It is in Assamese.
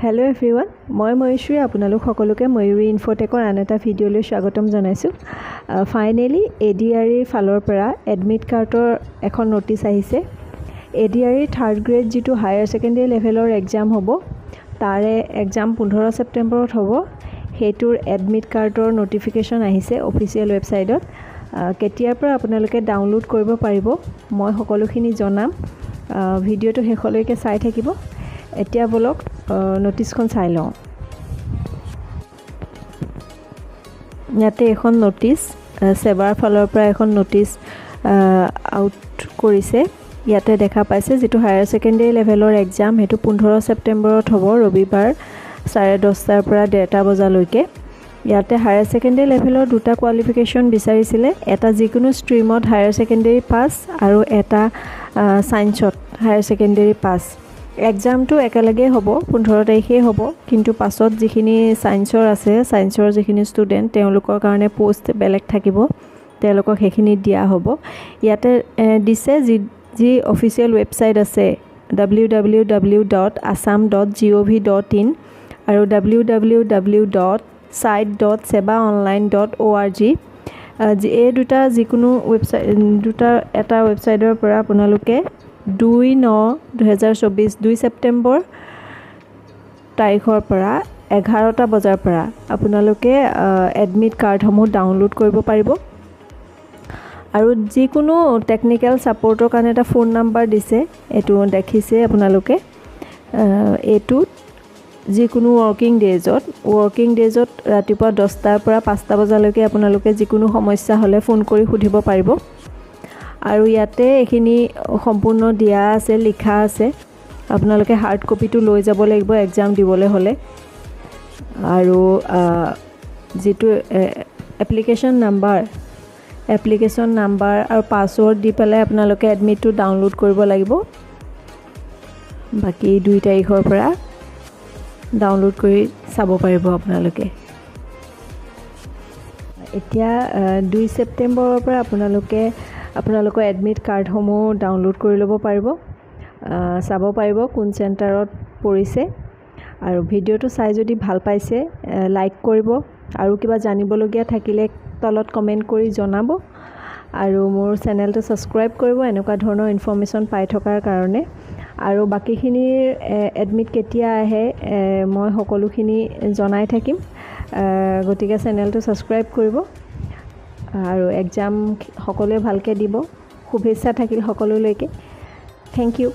হেল্ল' এভৰিৱান, মই ময়ূৰী আপোনালোক সকলোকে ময়ূৰী ইনফটেকৰ আন এটা ভিডিঅ'লৈ স্বাগতম জনাইছোঁ। ফাইনেলি ADREৰ ফালৰ পৰা এডমিট কাৰ্ডৰ এখন ন'টিচ আহিছে। ADRE থাৰ্ড গ্ৰেড যিটো হায়াৰ ছেকেণ্ডেৰী লেভেলৰ এক্সাম হ'ব, তাৰে এক্সাম 15 ছেপ্টেম্বৰত হ'ব। সেইটোৰ এডমিট কাৰ্ডৰ ন'টিফিকেশ্যন আহিছে অফিচিয়েল ৱেবছাইটত। কেতিয়াৰ পৰা আপোনালোকে ডাউনলোড কৰিব পাৰিব মই সকলোখিনি জনাম। ভিডিঅ'টো শেষলৈকে চাই থাকিব। এতিয়া বলক ন'টিচখন চাই লওঁ। ইয়াতে এখন ন'টিচ সেৱাৰ ফালৰ পৰা এখন ন'টিচ আউট কৰিছে। ইয়াতে দেখা পাইছে যিটো হায়াৰ ছেকেণ্ডেৰী লেভেলৰ এক্সাম সেইটো 15 ছেপ্টেম্বৰত হ'ব, ৰবিবাৰ 10:30 পৰা 1:30 বজালৈকে। ইয়াতে হায়াৰ ছেকেণ্ডেৰী লেভেলৰ দুটা কোৱালিফিকেশ্যন বিচাৰিছিলে, এটা যিকোনো ষ্ট্ৰীমত হায়াৰ ছেকেণ্ডেৰী পাছ আৰু এটা ছায়েন্সত হায়াৰ ছেকেণ্ডেৰী পাছ। এক্সামটো একেলগে হ'ব, 15 তাৰিখেই হ'ব, কিন্তু পাছত যিখিনি ছায়েন্সৰ আছে, ছায়েন্সৰ যিখিনি ষ্টুডেণ্ট তেওঁলোকৰ কাৰণে পোষ্ট বেলেগ থাকিব, তেওঁলোকক সেইখিনি দিয়া হ'ব। ইয়াতে দিছে যি অফিচিয়েল ৱেবছাইট আছে www.assam.gov.in আৰু www.site.sebaonline.org। এই দুটা যিকোনো ৱেবছাইট এটা ৱেবছাইটৰ পৰা আপোনালোকে 2 ছেপ্টেম্বৰ তাৰিখৰ পৰা 11টা বজাৰ পৰা আপোনালোকে এডমিট কাৰ্ডসমূহ ডাউনলোড কৰিব পাৰিব। আৰু যিকোনো টেকনিকেল ছাপৰ্টৰ কাৰণে এটা ফোন নাম্বাৰ দিছে, এইটো দেখিছে আপোনালোকে। এইটোত যিকোনো ৱৰ্কিং ডেজত ৰাতিপুৱা 10টাৰ পৰা 5টা বজালৈকে আপোনালোকে যিকোনো সমস্যা হ'লে ফোন কৰি সুধিব পাৰিব। আৰু ইয়াতে এইখিনি সম্পূৰ্ণ দিয়া আছে, লিখা আছে। আপোনালোকে হাৰ্ড কপিটো লৈ যাব লাগিব এক্সাম দিবলৈ হ'লে। আৰু যিটো এপ্লিকেশ্যন নাম্বাৰ আৰু পাছৱৰ্ড দি পেলাই আপোনালোকে এডমিটটো ডাউনলোড কৰিব লাগিব। বাকী 2 তাৰিখৰ পৰা ডাউনলোড কৰি চাব পাৰিব আপোনালোকে। এতিয়া 2 ছেপ্টেম্বৰৰ পৰা আপোনালোকৰ এডমিট কাৰ্ডসমূহ ডাউনলোড কৰি ল'ব পাৰিব, চাব পাৰিব কোন চেণ্টাৰত পৰিছে। আৰু ভিডিঅ'টো চাই যদি ভাল পাইছে লাইক কৰিব, আৰু কিবা জানিবলগীয়া থাকিলে তলত কমেণ্ট কৰি জনাব, আৰু মোৰ চেনেলটো ছাবস্ক্ৰাইব কৰিব এনেকুৱা ধৰণৰ ইনফৰ্মেশ্যন পাই থকাৰ কাৰণে। আৰু বাকীখিনিৰ এডমিট কেতিয়া আহে মই সকলোখিনি জনাই থাকিম, গতিকে চেনেলটো ছাবস্ক্ৰাইব কৰিব। আৰু এক্সাম সকলোৱে ভালকৈ দিব। শুভেচ্ছা থাকিল সকলোলৈকে। Thank U.